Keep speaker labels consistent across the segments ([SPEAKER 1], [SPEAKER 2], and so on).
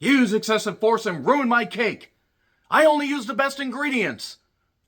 [SPEAKER 1] use excessive force and ruin my cake. I only use the best ingredients.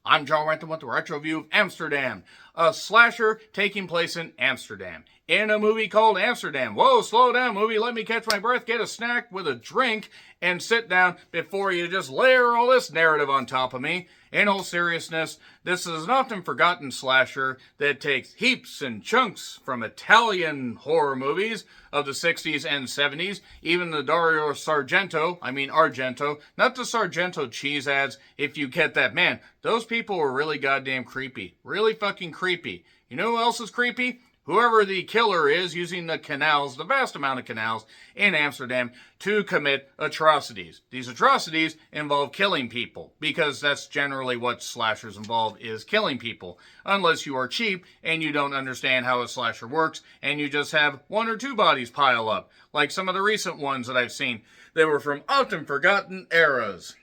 [SPEAKER 1] I'm Joe Renton with the retro view of Amsterdam, a slasher taking place in Amsterdam, in a movie called Amsterdam. Whoa, slow down, movie. Let me catch my breath, get a snack with a drink, and sit down before you just layer all this narrative on top of me. In all seriousness, this is an often forgotten slasher that takes heaps and chunks from Italian horror movies of the 60s and 70s, even the Dario Argento, not the Sargento cheese ads, if you get that. Man, those people were really goddamn creepy. Really fucking creepy. You know who else is creepy? Whoever the killer is using the canals, the vast amount of canals in Amsterdam to commit atrocities. These atrocities involve killing people because that's generally what slashers involve, is killing people. Unless you are cheap and you don't understand how a slasher works and you just have one or two bodies pile up, like some of the recent ones that I've seen that were from often forgotten eras.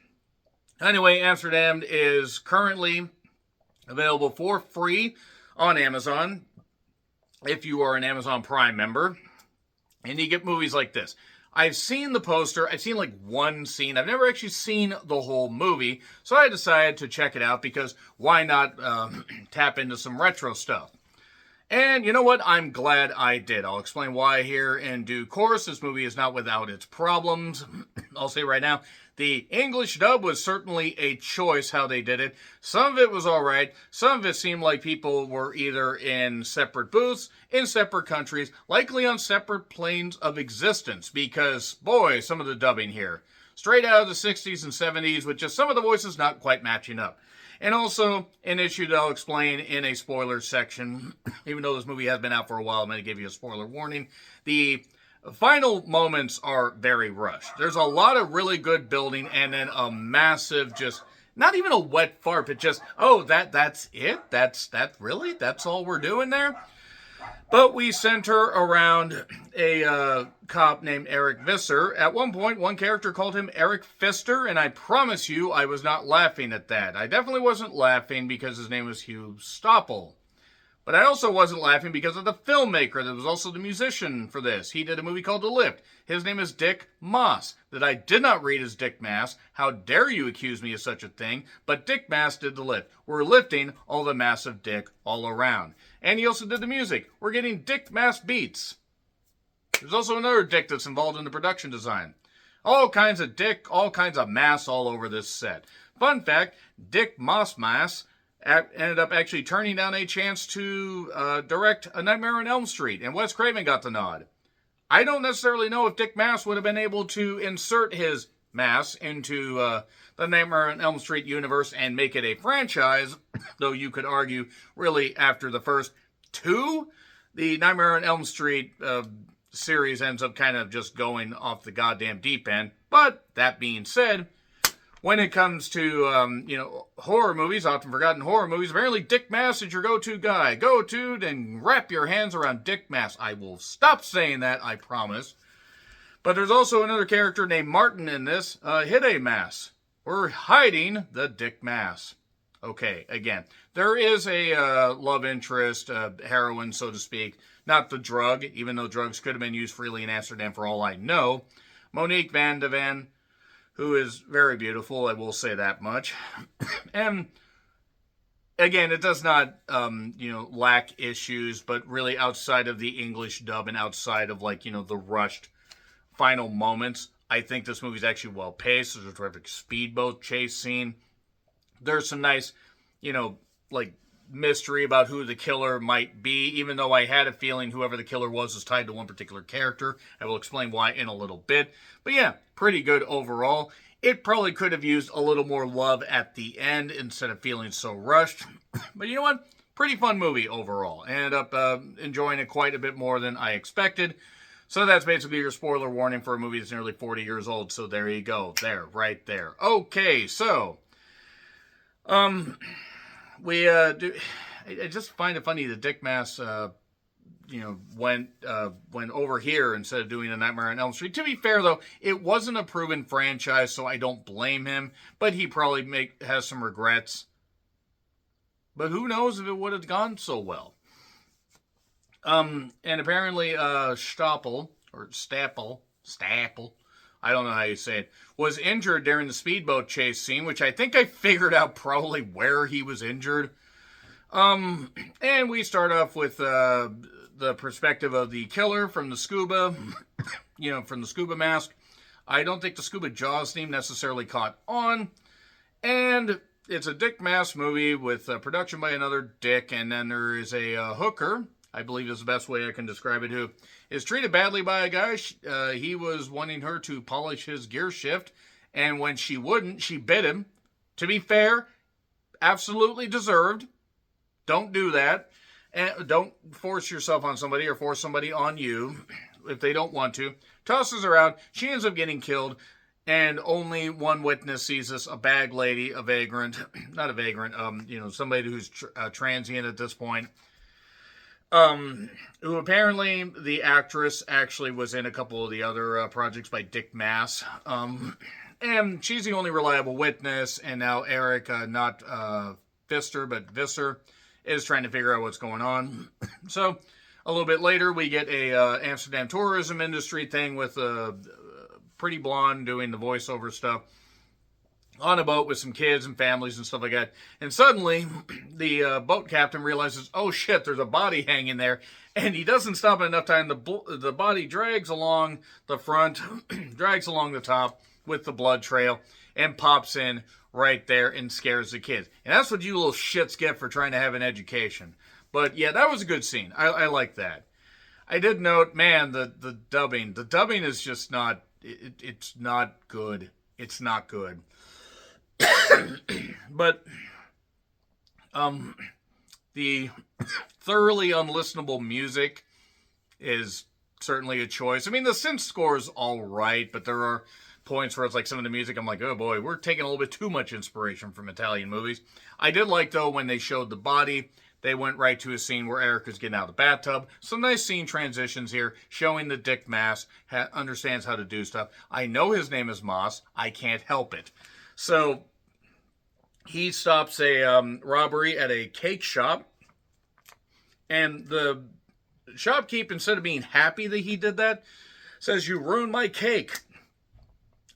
[SPEAKER 1] Anyway, Amsterdam is currently available for free on Amazon if you are an Amazon Prime member, and you get movies like this. I've seen the poster. I've seen like one scene. I've never actually seen the whole movie, so I decided to check it out because why not tap into some retro stuff? And you know what? I'm glad I did. I'll explain why here in due course. This movie is not without its problems. I'll say right now, the English dub was certainly a choice how they did it. Some of it was alright. Some of it seemed like people were either in separate booths, in separate countries, likely on separate planes of existence. Because, boy, some of the dubbing here. Straight out of the 60s and 70s with just some of the voices not quite matching up. And also, an issue that I'll explain in a spoiler section. Even though this movie has been out for a while, I'm going to give you a spoiler warning. The final moments are very rushed. There's a lot of really good building and then a massive just, not even a wet fart, but just, oh, that's it? That's really? That's all we're doing there? But we center around a cop named Eric Visser. At one point, one character called him Eric Fister, and I promise you I was not laughing at that. I definitely wasn't laughing because his name was Hugh Stoppel. But I also wasn't laughing because of the filmmaker that was also the musician for this. He did a movie called The Lift. His name is Dick Maas. That I did not read as Dick Maas. How dare you accuse me of such a thing? But Dick Maas did The Lift. We're lifting all the massive dick all around. And he also did the music. We're getting Dick Maas beats. There's also another Dick that's involved in the production design. All kinds of Dick, all kinds of Maas all over this set. Fun fact, Dick Maas ended up actually turning down a chance to direct A Nightmare on Elm Street, and Wes Craven got the nod. I don't necessarily know if Dick Maas would have been able to insert his Maas into the Nightmare on Elm Street universe and make it a franchise, though you could argue, really, after the first two, the Nightmare on Elm Street series ends up kind of just going off the goddamn deep end. But, that being said, when it comes to, horror movies, often forgotten horror movies, apparently Dick Maas is your go-to guy. Go-to, then wrap your hands around Dick Maas. I will stop saying that, I promise. But there's also another character named Martin in this, Hide Maas. We're hiding the Dick Maas. Okay, again, there is a love interest, heroine, so to speak. Not the drug, even though drugs could have been used freely in Amsterdam for all I know. Monique Van de Ven, who is very beautiful, I will say that much. And again, it does not, lack issues, but really outside of the English dub and outside of, the rushed final moments, I think this movie's actually well paced. There's a terrific speedboat chase scene. There's some nice, mystery about who the killer might be, even though I had a feeling whoever the killer was tied to one particular character. I will explain why in a little bit. But yeah, pretty good overall. It probably could have used a little more love at the end instead of feeling so rushed. But you know what? Pretty fun movie overall. I ended up enjoying it quite a bit more than I expected. So that's basically your spoiler warning for a movie that's nearly 40 years old. So there you go. There, right there. Okay, so I just find it funny that Dick Maas, went over here instead of doing A Nightmare on Elm Street. To be fair, though, it wasn't a proven franchise, so I don't blame him. But he probably has some regrets. But who knows if it would have gone so well. And apparently, Staple, I don't know how you say it, was injured during the speedboat chase scene, which I think I figured out probably where he was injured. And we start off with the perspective of the killer from the scuba, from the scuba mask. I don't think the scuba jaws theme necessarily caught on. And it's a Dick Maas movie with production by another Dick, and then there is a hooker, I believe is the best way I can describe it, who is treated badly by a guy. He was wanting her to polish his gear shift, and when she wouldn't, she bit him. To be fair, absolutely deserved. Don't do that. And don't force yourself on somebody or force somebody on you if they don't want to. Tosses her out. She ends up getting killed. And only one witness sees this, a bag lady, a vagrant, not a vagrant, somebody who's transient at this point, who apparently the actress actually was in a couple of the other projects by Dick Maas, and she's the only reliable witness, and now Eric, not Pfister, but Visser, is trying to figure out what's going on. So, a little bit later, we get a Amsterdam tourism industry thing with a pretty blonde doing the voiceover stuff on a boat with some kids and families and stuff like that. And suddenly, the boat captain realizes, oh shit, there's a body hanging there. And he doesn't stop in enough time. The body drags along the front, drags along the top with the blood trail, and pops in right there and scares the kids. And that's what you little shits get for trying to have an education. But yeah, that was a good scene. I like that. I did note, man, the dubbing. The dubbing is just not... It's not good. It's not good. But the thoroughly unlistenable music is certainly a choice. I mean, the synth score is all right, but there are points where it's like some of the music, I'm like, oh boy, we're taking a little bit too much inspiration from Italian movies. I did like, though, when they showed the body, they went right to a scene where Eric is getting out of the bathtub. Some nice scene transitions here, showing that Dick Maas understands how to do stuff. I know his name is Maas. I can't help it. So he stops a robbery at a cake shop. And the shopkeep, instead of being happy that he did that, says, you ruined my cake.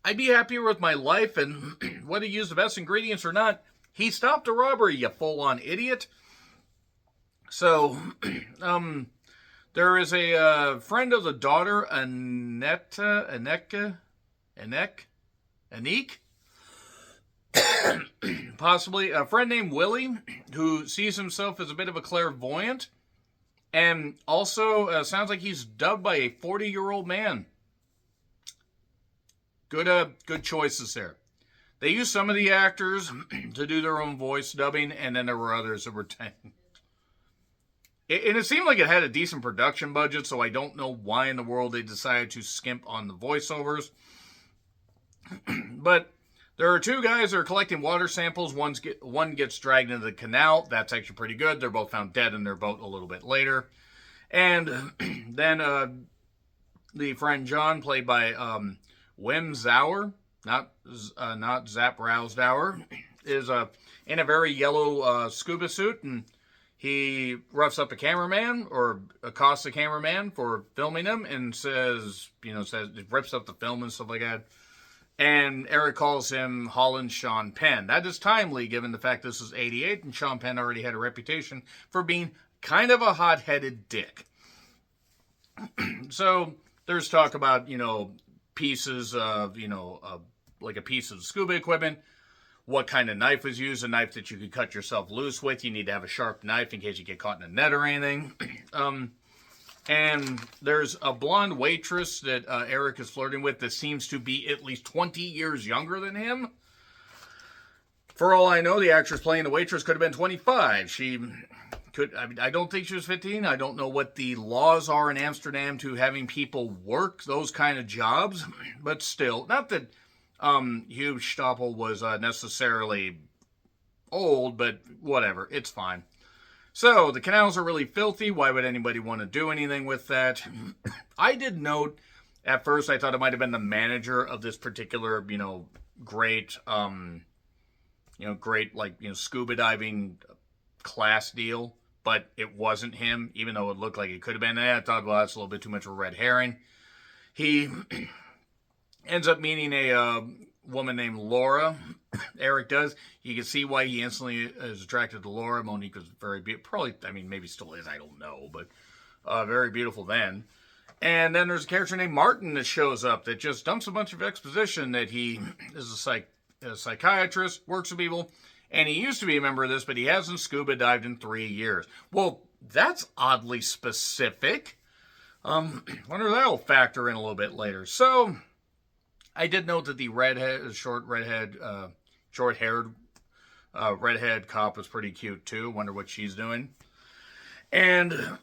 [SPEAKER 1] I'd be happier with my life, and whether you use the best ingredients or not, he stopped a robbery, you full-on idiot. So, there is a friend of the daughter, Anik, possibly a friend named Willie, who sees himself as a bit of a clairvoyant, and also sounds like he's dubbed by a 40-year-old man. Good choices there. They used some of the actors to do their own voice dubbing, and then there were others that were... And it seemed like it had a decent production budget, so I don't know why in the world they decided to skimp on the voiceovers. But there are two guys that are collecting water samples. One gets dragged into the canal. That's actually pretty good. They're both found dead in their boat a little bit later. And then the friend John, played by Wim Zauer, not Zap Rousdower, is in a very yellow scuba suit, and he roughs up a cameraman or accosts a cameraman for filming him and says rips up the film and stuff like that. And Eric calls him Holland Sean Penn. That is timely given the fact this is 88 and Sean Penn already had a reputation for being kind of a hot-headed dick. So there's talk about, pieces of, like a piece of scuba equipment. What kind of knife was used? A knife that you could cut yourself loose with. You need to have a sharp knife in case you get caught in a net or anything. And there's a blonde waitress that Eric is flirting with that seems to be at least 20 years younger than him. For all I know, the actress playing the waitress could have been 25. I don't think she was 15. I don't know what the laws are in Amsterdam to having people work those kind of jobs. But still, not that Hugh Stoppel was necessarily old, but whatever, it's fine. So, the canals are really filthy. Why would anybody want to do anything with that? I did note, at first, I thought it might have been the manager of this particular, great, scuba diving class deal, but it wasn't him, even though it looked like it could have been. I thought, well, that's a little bit too much of a red herring. He ends up meeting a woman named Laura. Eric does. You can see why he instantly is attracted to Laura. Monique was very beautiful. Probably, I mean, maybe still is. I don't know. But very beautiful then. And then there's a character named Martin that shows up that just dumps a bunch of exposition that he is a psychiatrist, works with people, and he used to be a member of this, but he hasn't scuba dived in 3 years. Well, that's oddly specific. Wonder if that'll factor in a little bit later. So, I did note that the short-haired redhead cop was pretty cute too. Wonder what she's doing. And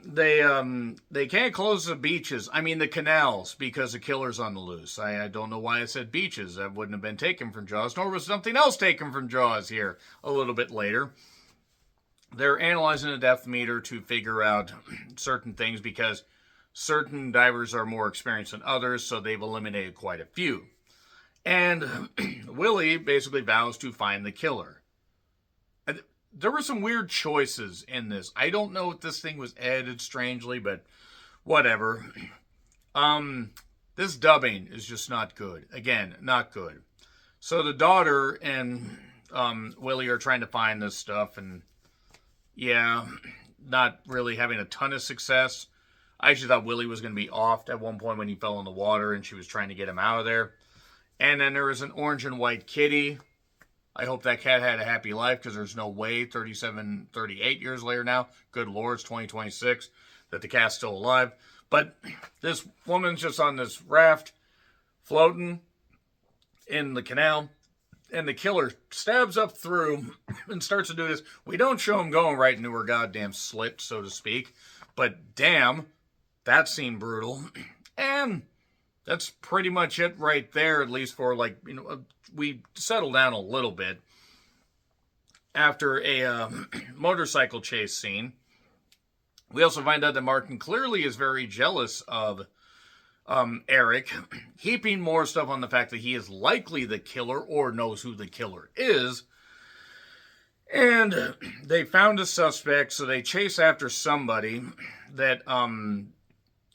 [SPEAKER 1] they can't close the beaches. I mean the canals because the killer's on the loose. I don't know why I said beaches. That wouldn't have been taken from Jaws, nor was something else taken from Jaws here a little bit later. They're analyzing the depth meter to figure out certain things because certain divers are more experienced than others, so they've eliminated quite a few. And Willie basically vows to find the killer. There were some weird choices in this. I don't know if this thing was edited strangely, but whatever. This dubbing is just not good. Again, not good. So the daughter and Willie are trying to find this stuff, and yeah, not really having a ton of success. I actually thought Willie was going to be off at one point when he fell in the water and she was trying to get him out of there. And then there was an orange and white kitty. I hope that cat had a happy life because there's no way 38 years later now, good Lord, it's 2026, that the cat's still alive. But this woman's just on this raft floating in the canal. And the killer stabs up through and starts to do this. We don't show him going right into her goddamn slit, so to speak. But damn, that seemed brutal. And that's pretty much it right there, at least for we settle down a little bit after a motorcycle chase scene. We also find out that Martin clearly is very jealous of Eric, heaping more stuff on the fact that he is likely the killer or knows who the killer is. And they found a suspect, so they chase after somebody that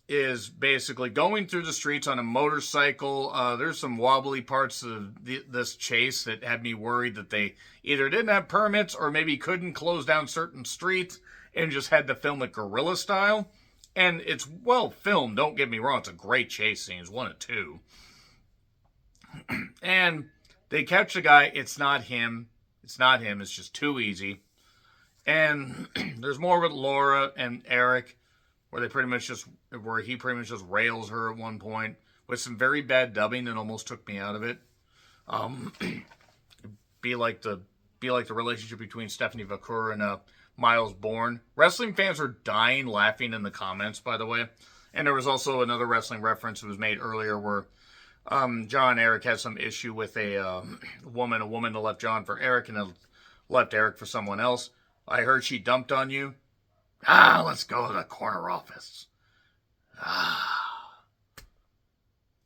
[SPEAKER 1] is basically going through the streets on a motorcycle. There's some wobbly parts of this chase that had me worried that they either didn't have permits or maybe couldn't close down certain streets and just had to film it guerrilla style. And it's well filmed, don't get me wrong. It's a great chase scene. It's 1 of 2. And they catch the guy. It's not him. It's not him. It's just too easy. And there's more with Laura and Eric, where he pretty much just rails her at one point with some very bad dubbing that almost took me out of it. Be like the relationship between Stephanie Vaquer and Miles Bourne. Wrestling fans are dying laughing in the comments, by the way. And there was also another wrestling reference that was made earlier where John and Eric had some issue with a woman that left John for Eric and left Eric for someone else. I heard she dumped on you. Let's go to the corner office.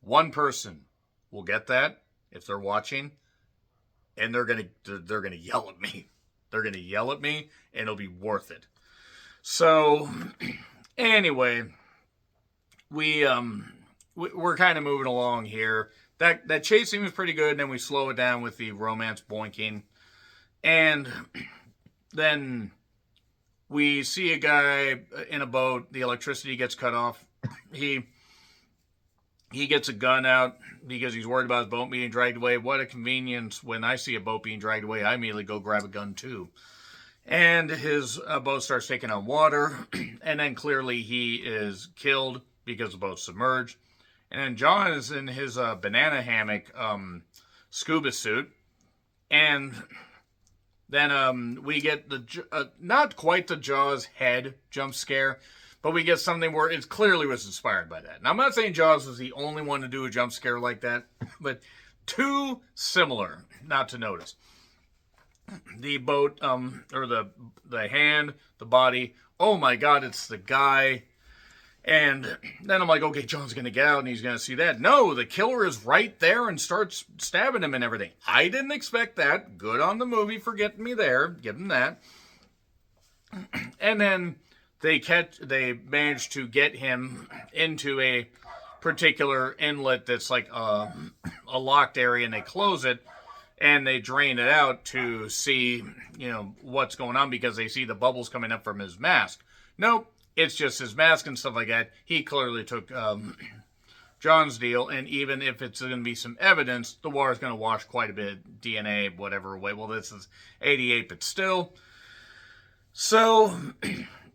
[SPEAKER 1] One person will get that if they're watching, and they're gonna yell at me. They're gonna yell at me, and it'll be worth it. So, anyway, we're kind of moving along here. That chase scene was pretty good, and then we slow it down with the romance boinking, and then we see a guy in a boat. The electricity gets cut off. He gets a gun out because he's worried about his boat being dragged away. What a convenience. When I see a boat being dragged away, I immediately go grab a gun too. And his boat starts taking on water. And then clearly he is killed because the boat's submerged. And then John is in his banana hammock scuba suit. And then we get the not quite the Jaws head jump scare, but we get something where it clearly was inspired by that. Now, I'm not saying Jaws was the only one to do a jump scare like that, but too similar not to notice. The boat, or the hand, the body, oh my God, it's the guy. And then I'm like, okay, John's going to get out and he's going to see that. No, the killer is right there and starts stabbing him and everything. I didn't expect that. Good on the movie for getting me there. Give him that. And then they manage to get him into a particular inlet that's like a locked area, and they close it and they drain it out to see, what's going on because they see the bubbles coming up from his mask. Nope, it's just his mask and stuff like that. He clearly took John's deal, and even if it's going to be some evidence, the water is going to wash quite a bit, DNA, whatever way. Well, this is 88, but still. So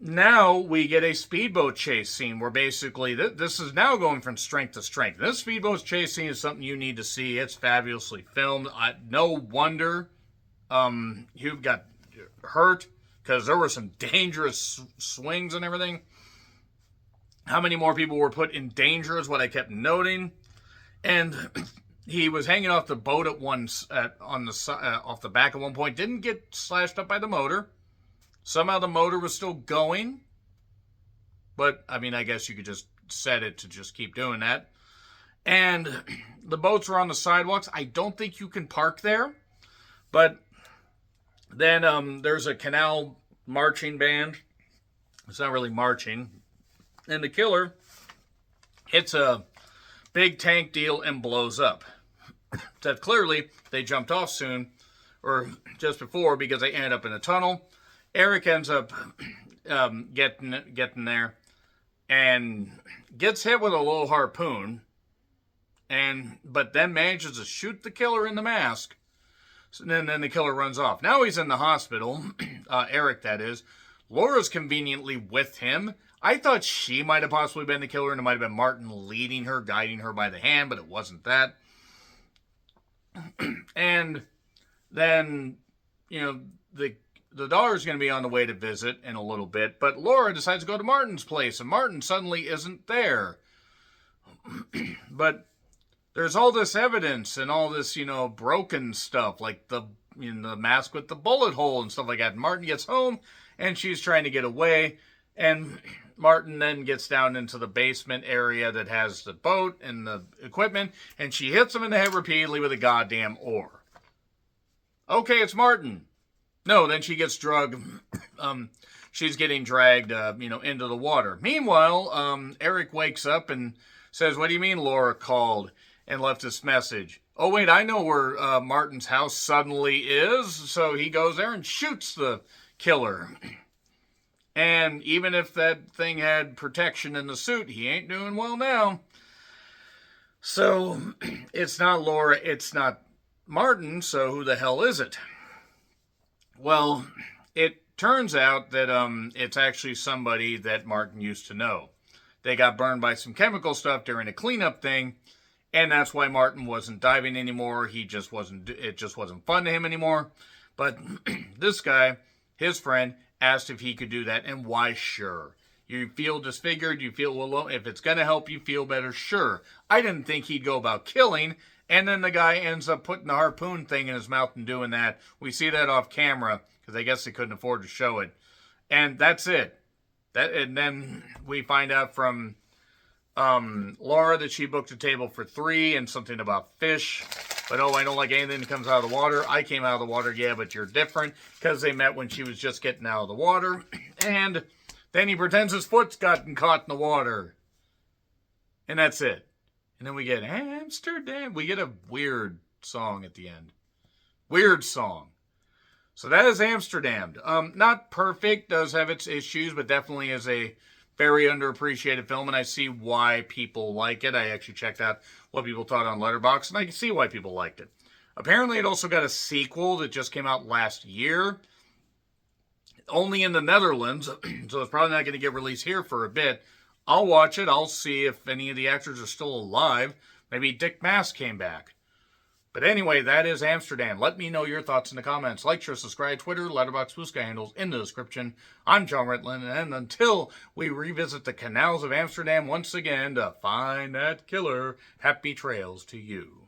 [SPEAKER 1] now we get a speedboat chase scene where basically this is now going from strength to strength. This speedboat chase scene is something you need to see. It's fabulously filmed. No wonder Hugh got hurt, because there were some dangerous swings and everything. How many more people were put in danger is what I kept noting. And he was hanging off the boat off the back at one point. Didn't get slashed up by the motor. Somehow the motor was still going. But, I guess you could just set it to just keep doing that. And the boats were on the sidewalks. I don't think you can park there. But then there's a Canal marching band. It's not really marching. And the killer hits a big tank deal and blows up. That clearly they jumped off soon, or just before, because they ended up in a tunnel. Eric ends up getting there and gets hit with a little harpoon, but then manages to shoot the killer in the mask. So then the killer runs off. Now he's in the hospital, Eric that is. Laura's conveniently with him. I thought she might have possibly been the killer, and it might have been Martin leading her, guiding her by the hand, but it wasn't that. And then, the daughter's going to be on the way to visit in a little bit, but Laura decides to go to Martin's place, and Martin suddenly isn't there. But there's all this evidence and all this, broken stuff, like the mask with the bullet hole and stuff like that. And Martin gets home, and she's trying to get away, and Martin then gets down into the basement area that has the boat and the equipment, and she hits him in the head repeatedly with a goddamn oar. Okay, it's Martin. No, then she gets drugged. She's getting dragged, into the water. Meanwhile, Eric wakes up and says, "What do you mean Laura called and left this message?" Oh, wait, I know where Martin's house suddenly is. So he goes there and shoots the killer. And even if that thing had protection in the suit, he ain't doing well now. So it's not Laura, it's not Martin, so who the hell is it? Well, it turns out that it's actually somebody that Martin used to know. They got burned by some chemical stuff during a cleanup thing, and that's why Martin wasn't diving anymore. It just wasn't fun to him anymore. But this guy, his friend, asked if he could do that, and why? Sure. You feel disfigured, you feel, well, if it's going to help you feel better, sure. I didn't think he'd go about killing, and then the guy ends up putting the harpoon thing in his mouth and doing that. We see that off camera, because I guess they couldn't afford to show it. And that's it. And then we find out from Laura that she booked a table for 3 and something about fish. But I don't like anything that comes out of the water. I came out of the water, yeah, but you're different. Because they met when she was just getting out of the water. And then he pretends his foot's gotten caught in the water. And that's it. And then we get Amsterdam. We get a weird song at the end. Weird song. So that is Amsterdamned. Not perfect, does have its issues, but definitely is a very underappreciated film, and I see why people like it. I actually checked out what people thought on Letterboxd, and I can see why people liked it. Apparently, it also got a sequel that just came out last year, only in the Netherlands, so it's probably not going to get released here for a bit. I'll watch it. I'll see if any of the actors are still alive. Maybe Dick Maas came back. But anyway, that is Amsterdam. Let me know your thoughts in the comments. Like, share, subscribe, Twitter, Letterboxd, Blue Sky handles in the description. I'm John Ritland, and until we revisit the canals of Amsterdam once again to find that killer, happy trails to you.